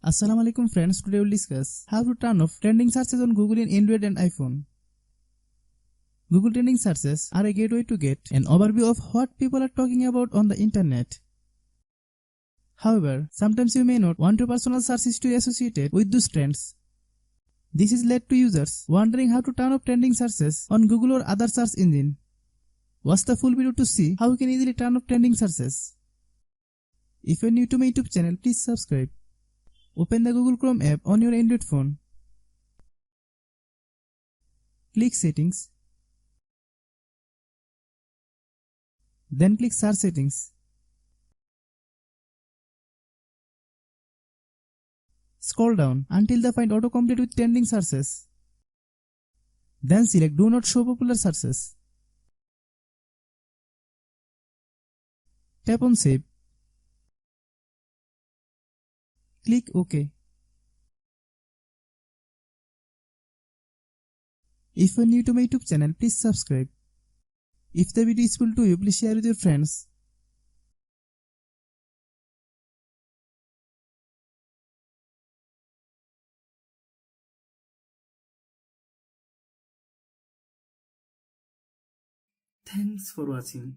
Assalamu alaikum friends, today we'll discuss how to turn off trending searches on Google in Android and iPhone. Google trending searches are a gateway to get an overview of what people are talking about on the internet. However, sometimes you may not want your personal search history associated with those trends. This has led to users wondering how to turn off trending searches on Google or other search engine. Watch the full video to see how you can easily turn off trending searches. If you are new to my YouTube channel, please subscribe. Open the Google Chrome app on your Android phone. Click Settings. Then click Search Settings. Scroll down until the find autocomplete with trending searches. Then select Do Not Show Popular Searches. Tap on Save. Click OK. If you are new to my YouTube channel, please subscribe. If the video is useful to you, please share with your friends. Thanks for watching.